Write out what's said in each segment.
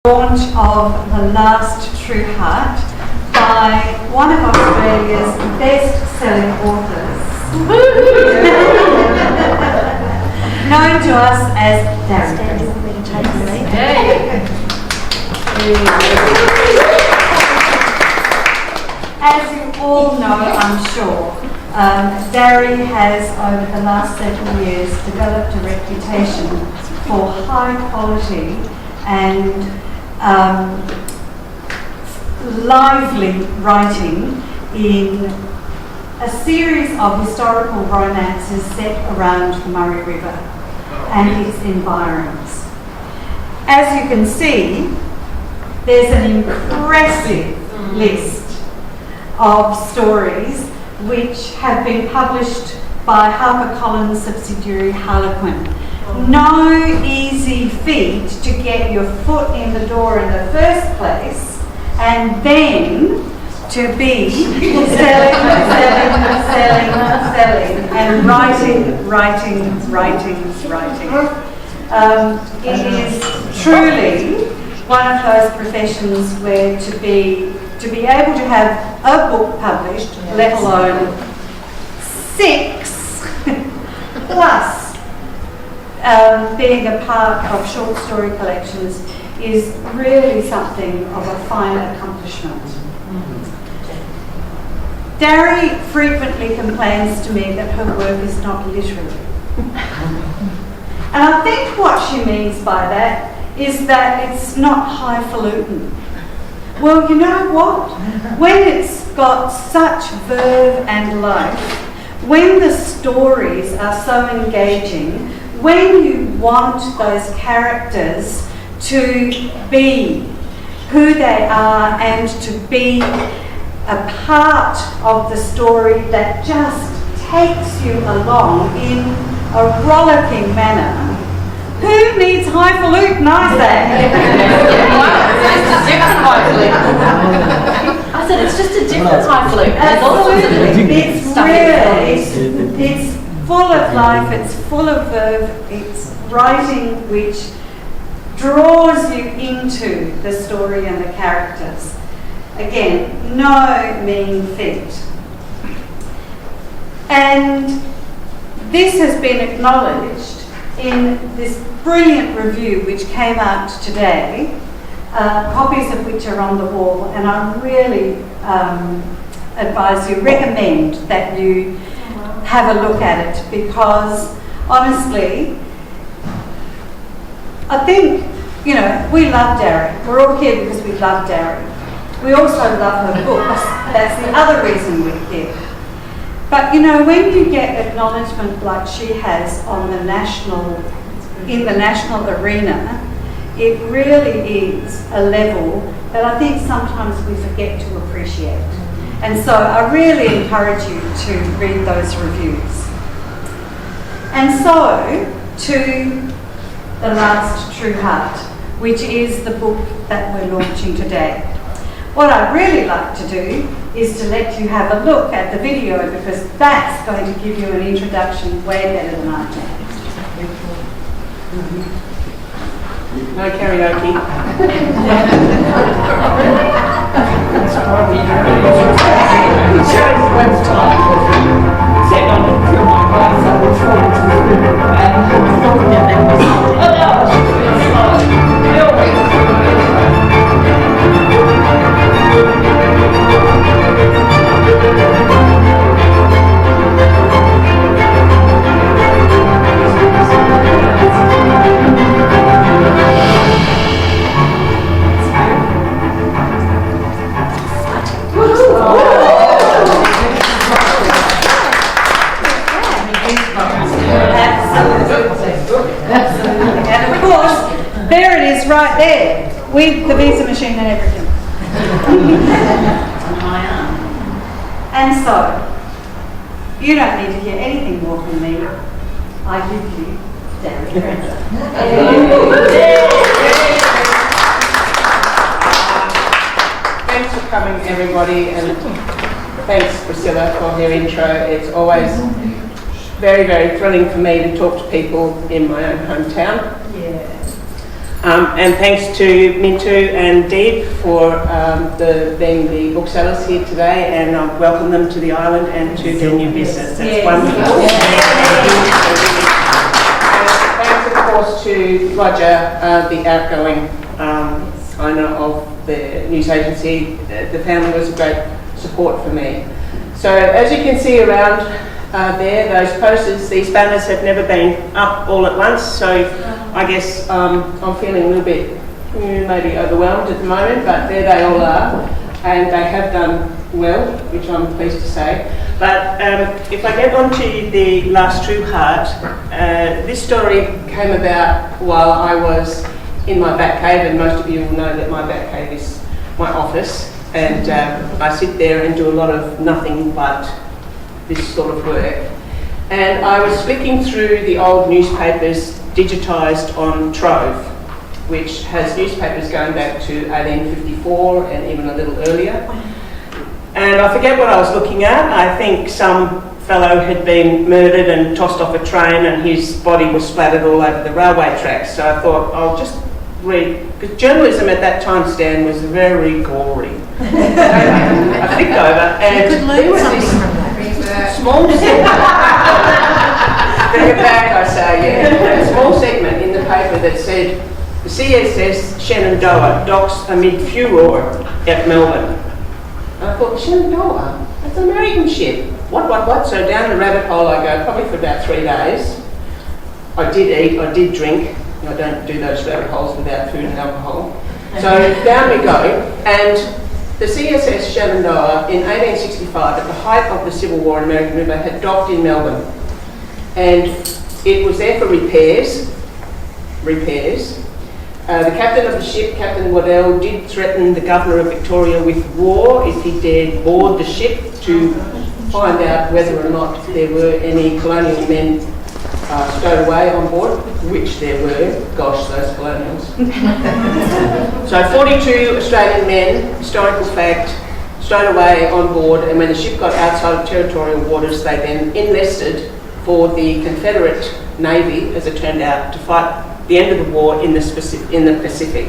Launch of The Last True Heart by one of Australia's best-selling authors, known to us as Darry Fraser. As you all know, I'm sure, Darry has over the last several years developed a reputation for high quality and lively writing in a series of historical romances set around the Murray River and its environs. As you can see, there's an impressive list of stories which have been published by HarperCollins subsidiary Harlequin. No easy feat to get your foot in the door in the first place and then to be selling and writing. It is truly one of those professions where to be able to have a book published, let alone 6 plus being a part of short story collections is really something of a fine accomplishment. Darry frequently complains to me that her work is not literary. And I think what she means by that is that it's not highfalutin. Well, you know what? When it's got such verve and life, when the stories are so engaging, when you want those characters to be who they are and to be a part of the story that just takes you along in a rollicking manner, who needs highfalutin, I say? I said it's just a different highfalutin. Absolutely. It's full of life, it's full of verve, it's writing which draws you into the story and the characters. Again, no mean feat. And this has been acknowledged in this brilliant review which came out today, copies of which are on the wall, and I really recommend that you have a look at it, because honestly, I think, we love Darry. We're all here because we love Darry. We also love her books. That's the other reason we're here. But when you get acknowledgement like she has in the national arena, it really is a level that I think sometimes we forget to appreciate. And so I really encourage you to read those reviews. And so to The Last True Heart, which is the book that we're launching today. What I'd really like to do is to let you have a look at the video, because that's going to give you an introduction way better than I can. No karaoke. Right there, with the visa machine and everything. And so, you don't need to hear anything more from me. I give you Darry Fraser. Thanks for coming, everybody, and thanks, Priscilla, for your intro. It's always very, very thrilling for me to talk to people in my own hometown. Yeah. And thanks to Mintu and Deeb for being the booksellers here today, and I welcome them to the island and to their new business. That's wonderful. And thanks, of course, to Roger, the outgoing owner of the news agency. The family was a great support for me. So as you can see around there, those posters, these banners have never been up all at once, so I guess I'm feeling a little bit maybe overwhelmed at the moment, but there they all are, and they have done well, which I'm pleased to say. But if I get on to the last true heart, this story came about while I was in my back cave, and most of you will know that my back cave is my office, and I sit there and do a lot of nothing but this sort of work. And I was flicking through the old newspapers digitised on Trove, which has newspapers going back to 1854 and even a little earlier. And I forget what I was looking at. I think some fellow had been murdered and tossed off a train, and his body was splattered all over the railway tracks. So I thought, I'll just read, because journalism at that time, Stan, was very gory. I flicked over, and you could learn something from that. Small segment. Bring it back, I say, yeah. A small segment in the paper that said, the Css Shenandoah docks amid furor at Melbourne. And I thought, Shenandoah? That's an American ship. What? So down the rabbit hole I go, probably for about 3 days. I did eat, I did drink. I don't do those rabbit holes without food and alcohol. So down we go, and the Css Shenandoah in 1865, at the height of the Civil War in American River, had docked in Melbourne, and it was there for repairs. The captain of the ship, Captain Waddell, did threaten the Governor of Victoria with war if he dared board the ship to find out whether or not there were any colonial men stowed away on board, which there were. Gosh, those colonials. So 42 Australian men, historical fact, stowed away on board, and when the ship got outside of territorial waters, they then enlisted for the Confederate Navy, as it turned out, to fight the end of the war in the Pacific.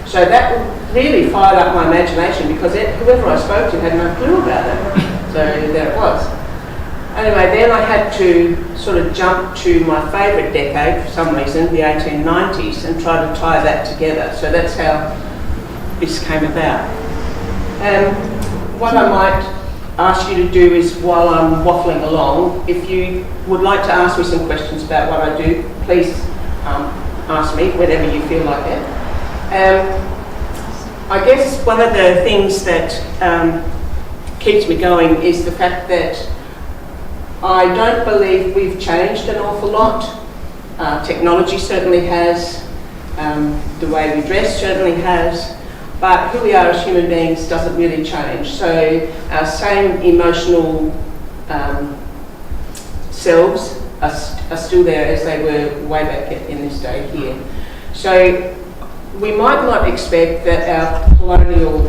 So that really fired up my imagination, because whoever I spoke to had no clue about it. So there it was. Anyway, then I had to sort of jump to my favourite decade for some reason, the 1890s, and try to tie that together. So that's how this came about. What I might ask you to do is, while I'm waffling along, if you would like to ask me some questions about what I do, please ask me whenever you feel like it. I guess one of the things that keeps me going is the fact that I don't believe we've changed an awful lot. Technology certainly has, the way we dress certainly has, but who we are as human beings doesn't really change. So our same emotional selves are still there as they were way back in this day here. So we might not expect that our colonial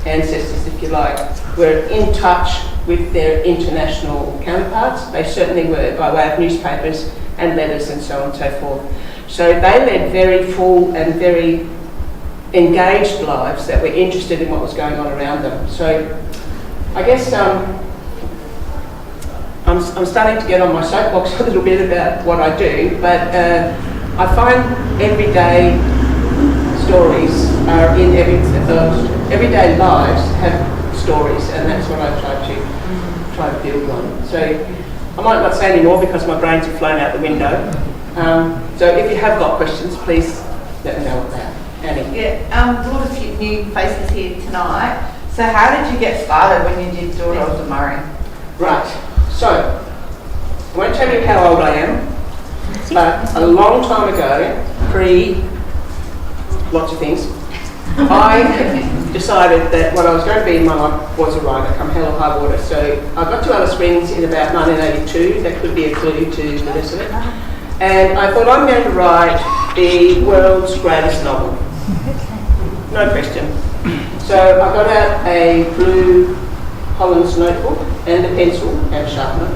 ancestors, if you like, were in touch with their international counterparts. They certainly were, by way of newspapers and letters and so on and so forth. So they led very full and very engaged lives that were interested in what was going on around them. So I guess I'm starting to get on my soapbox a little bit about what I do, but I find everyday stories are in everyday lives have stories, and that's what I try to build on. So I might not say any more because my brains have flown out the window. So if you have got questions, please let me know about. Annie. Yeah, a lot of new faces here tonight. So how did you get started when you did Daughter of the Murray? Right. So I won't tell you how old I am, but a long time ago, lots of things, I decided that what I was going to be in my life was a writer, come hell or high water. So I got to Alice Springs in about 1982. That could be a clue to the rest of it. And I thought, I'm going to write the world's greatest novel. No question. So I got out a blue Holland's notebook and a pencil and a sharpener,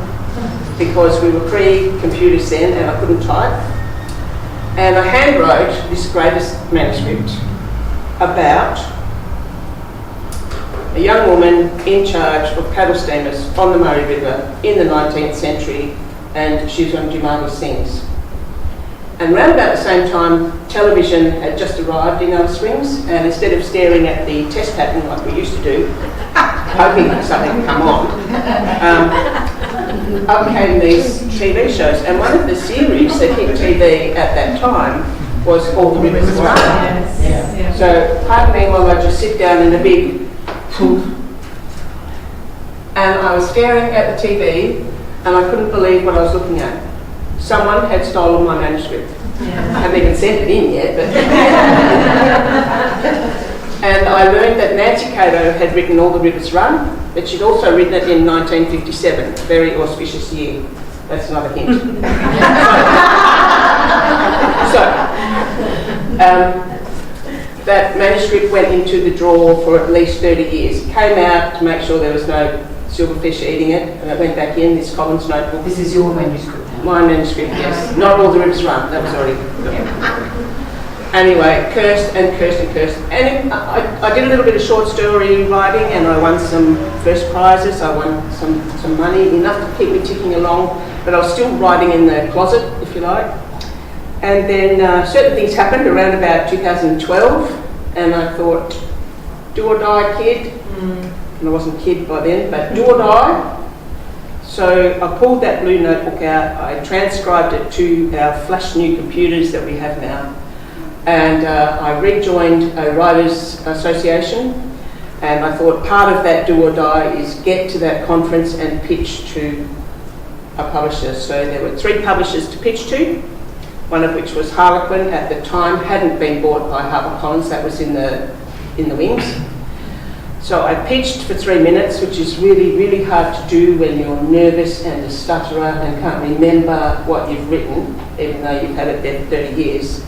because we were pre-computers then and I couldn't type. And I handwrote this greatest manuscript about a young woman in charge of paddle steamers on the Murray River in the 19th century, and she was going to do marvellous things. And around about the same time, television had just arrived in Alice Springs, and instead of staring at the test pattern like we used to do, hoping that something would come on, up came these TV shows. And one of the series that hit TV at that time was All the Rivers Run. Yes. So pardon me while I just sit down in a big pool. And I was staring at the TV, and I couldn't believe what I was looking at. Someone had stolen my manuscript. I haven't even sent it in yet, but... And I learned that Nancy Cato had written All the Rivers Run, but she'd also written it in 1957, a very auspicious year. That's another hint. That manuscript went into the drawer for at least 30 years. It came out to make sure there was no silverfish eating it, and it went back in this Collins notebook. This is your manuscript? My manuscript, yes. Not All the Rivers Run, that was already... Anyway, cursed and cursed and cursed. And I did a little bit of short story writing, and I won some first prizes. I won some money, enough to keep me ticking along, but I was still writing in the closet, if you like. And then certain things happened around about 2012, and I thought, do or die, kid. And I wasn't a kid by then, but do or die. So I pulled that blue notebook out, I transcribed it to our flash new computers that we have now, and I rejoined a writers association, and I thought part of that do or die is get to that conference and pitch to a publisher. So there were 3 publishers to pitch to, one of which was Harlequin at the time, hadn't been bought by HarperCollins, that was in the wings. So I pitched for 3 minutes, which is really, really hard to do when you're nervous and a stutterer and can't remember what you've written, even though you've had it there for 30 years.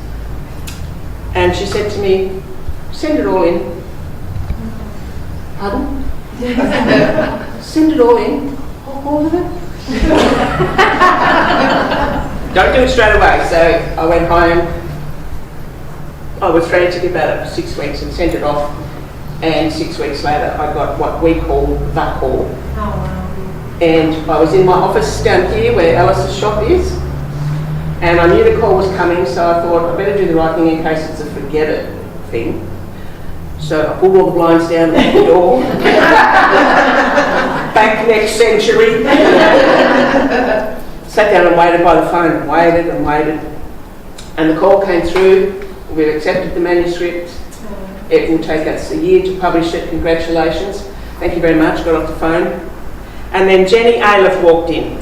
And she said to me, send it all in. Pardon? Send it all in? All of it? Don't do it straight away. So I went home. I was frantic about it for 6 weeks and sent it off. And 6 weeks later, I got what we call the call. Oh, wow. And I was in my office down here where Alice's shop is. And I knew the call was coming, so I thought I better do the right thing in case it's a forget it thing. So I pulled all the blinds down at the door. Back next century. Sat down and waited by the phone, and waited. And the call came through. We accepted the manuscript. It will take us a year to publish it. Congratulations. Thank you very much. Got off the phone. And then Jenny Ayliffe walked in.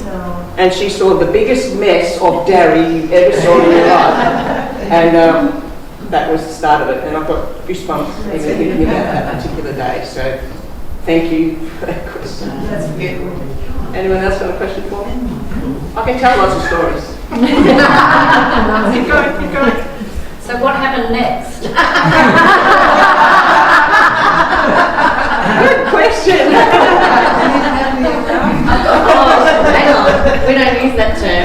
And she saw the biggest mess of Darry you ever saw in your life. And that was the start of it. And I've got goosebumps even thinking about that particular day. So thank you for that question. That's beautiful. Anyone else got a question for me? I can tell lots of stories. Keep going. So what happened next? Good question. Hang on, we don't use that term.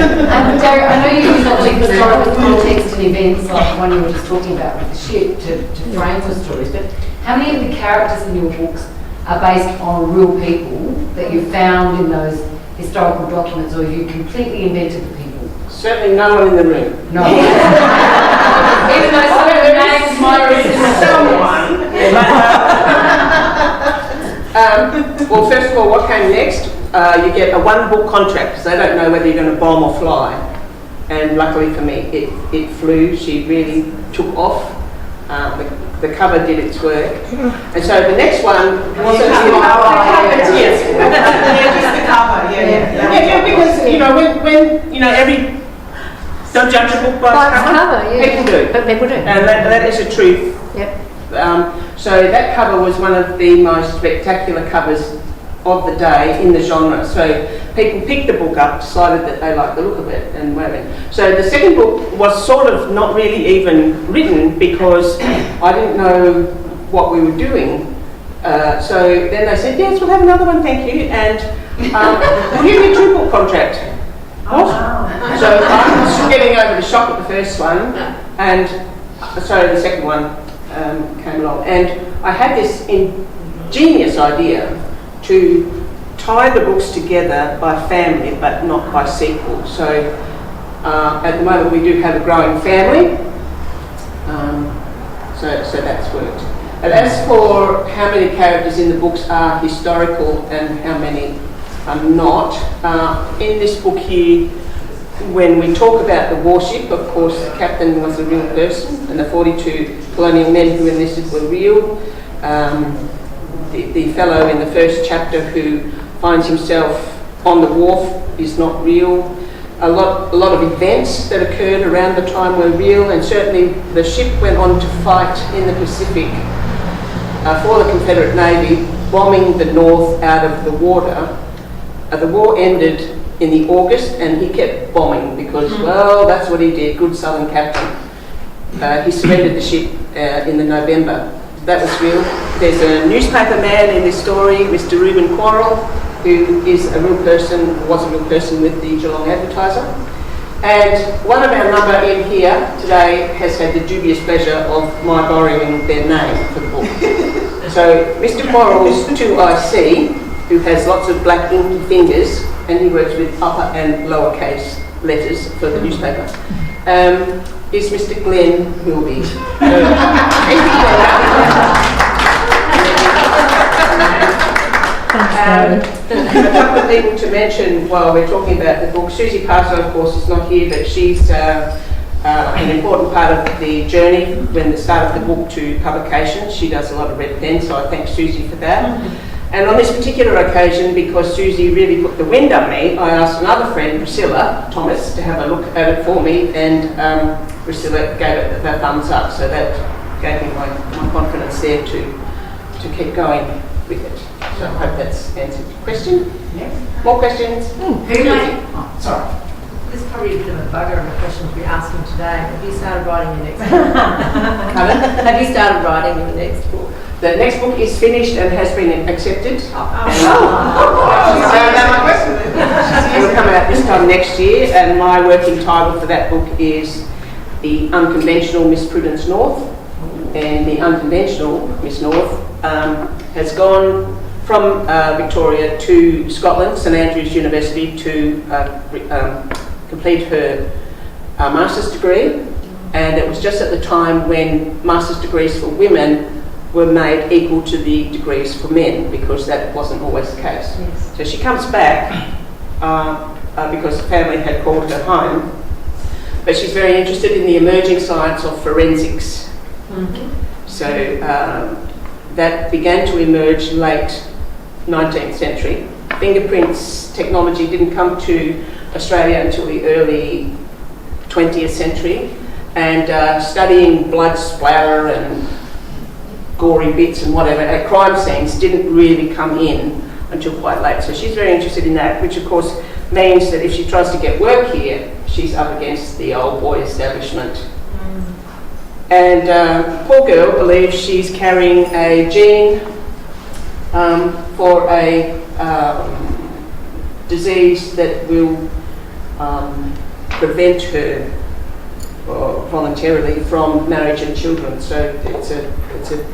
Darry, I know you use that historical context and events like the one you were just talking about with the ship to frame for stories, but how many of the characters in your books are based on real people that you found in those historical documents, or you completely invented the people? Certainly no one in the room. No. Even though some of the names might be Someone. Well, first of all, what came next? You get a 1-book contract, because they don't know whether you're going to bomb or fly. And luckily for me, it flew. She really took off. The cover did its work. And so the next one was Just the cover, Yeah, because, when every... Don't judge a book by its cover. People do. But people do. And that is a truth. Yep. So that cover was one of the most spectacular covers of the day in the genre. So people picked the book up, decided that they liked the look of it, and went in. So the second book was sort of not really even written because I didn't know what we were doing. So then they said, yes, we'll have another one, thank you. And we'll give you a 2-book contract. So I'm still getting over the shock of the first one, and so the second one came along, and I had this ingenious idea to tie the books together by family, but not by sequel. So at the moment we do have a growing family, so that's worked. And as for how many characters in the books are historical and how many are not, in this book here, when we talk about the warship, of course, the captain was a real person, and the 42 colonial men who enlisted were real. The fellow in the first chapter who finds himself on the wharf is not real. A lot of events that occurred around the time were real, and certainly the ship went on to fight in the Pacific for the Confederate Navy, bombing the North out of the water. The war ended in the August, and he kept bombing because, well, that's what he did, good Southern captain. He surrendered the ship in the November. That was real. There's a newspaper man in this story, Mr. Reuben Quarrell, who is a real person, was a real person with the Geelong Advertiser. And one of our number in here today has had the dubious pleasure of my borrowing their name for the book. So Mr. Quarrell's 2IC, who has lots of black inky fingers, and he works with upper and lowercase letters for the newspaper, is Mr. Glenn Wilby. A couple of things to mention while we're talking about the book. Susie Parso, of course, is not here, but she's an important part of the journey when the start of the book to publication. She does a lot of red pen, so I thank Susie for that. And on this particular occasion, because Susie really put the wind up me, I asked another friend, Priscilla Thomas, to have a look at it for me, and Priscilla gave it the thumbs up, so that gave me my confidence there to keep going with it. So I hope that's answered your question. Yes. More questions? Sorry. This is probably a bit of a bugger of a question to be asking today. Have you started writing your next book? Pardon? Have you started writing your next book? The next book is finished and has been accepted. It will come out this time next year, and my working title for that book is The Unconventional Miss Prudence North. And the Unconventional Miss North has gone from Victoria to Scotland, St Andrews University, to complete her master's degree. And it was just at the time when master's degrees for women were made equal to the degrees for men, because that wasn't always the case. Yes. So she comes back because the family had called her home, but she's very interested in the emerging science of forensics. Mm-hmm. So that began to emerge late 19th century. Fingerprints technology didn't come to Australia until the early 20th century, and studying blood splatter and gory bits and whatever at crime scenes didn't really come in until quite late. So she's very interested in that, which of course means that if she tries to get work here, she's up against the old boy establishment. And poor girl believes she's carrying a gene for a disease that will prevent her voluntarily from marriage and children. So it's a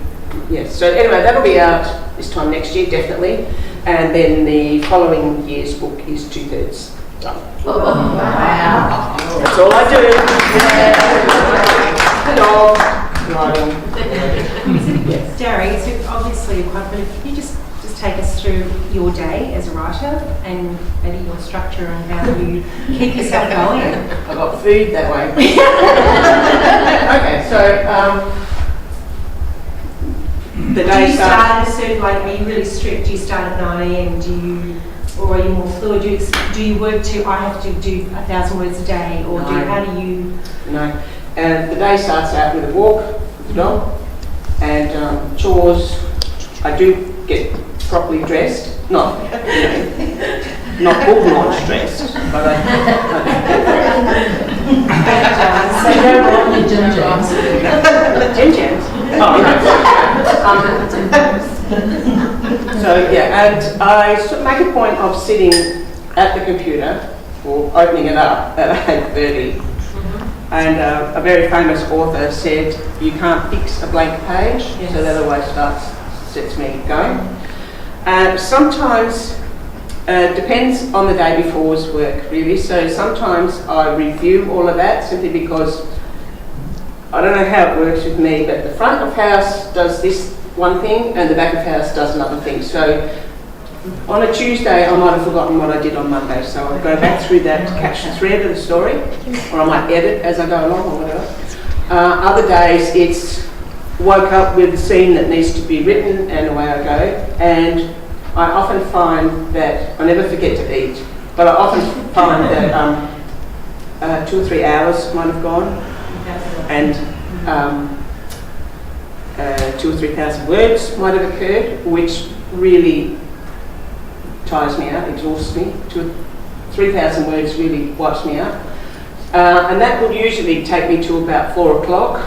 yes. So anyway, that'll be out this time next year, definitely. And then the following year's book is 2/3 done. Wow. That's all I do. Dog riding. Darry, so obviously you're quite, but if you just take us through your day as a writer and maybe your structure and how you keep yourself going. I got food that way. Okay, so the Do day you starts. start at a certain, like, are you really strict? Do you start at 9 a.m? Or are you more fluid? Do you work to, I have to do 1,000 words a day, or how do you? No. And the day starts out with a walk with the dog and chores. I do get properly dressed, not full launch dressed, but I So you're on your Jim Jams. Jim Jams. Oh, no. So yeah, and I make a point of sitting at the computer or opening it up at 8:30. And a very famous author said, you can't fix a blank page, so that always sets me going. Sometimes, depends on the day before's work really, so sometimes I review all of that simply because I don't know how it works with me, but the front of house does this one thing and the back of house does another thing. So on a Tuesday, I might have forgotten what I did on Monday, so I'll go back through that to catch the thread of the story, or I might edit as I go along or whatever. Other days, it's woke up with a scene that needs to be written and away I go. And I often find that, I never forget to eat, but I often find that 2 or 3 hours might have gone, and 2,000 or 3,000 words might have occurred, which really tires me out, exhausts me. 3,000 words really wipes me out. And that would usually take me to about 4 o'clock.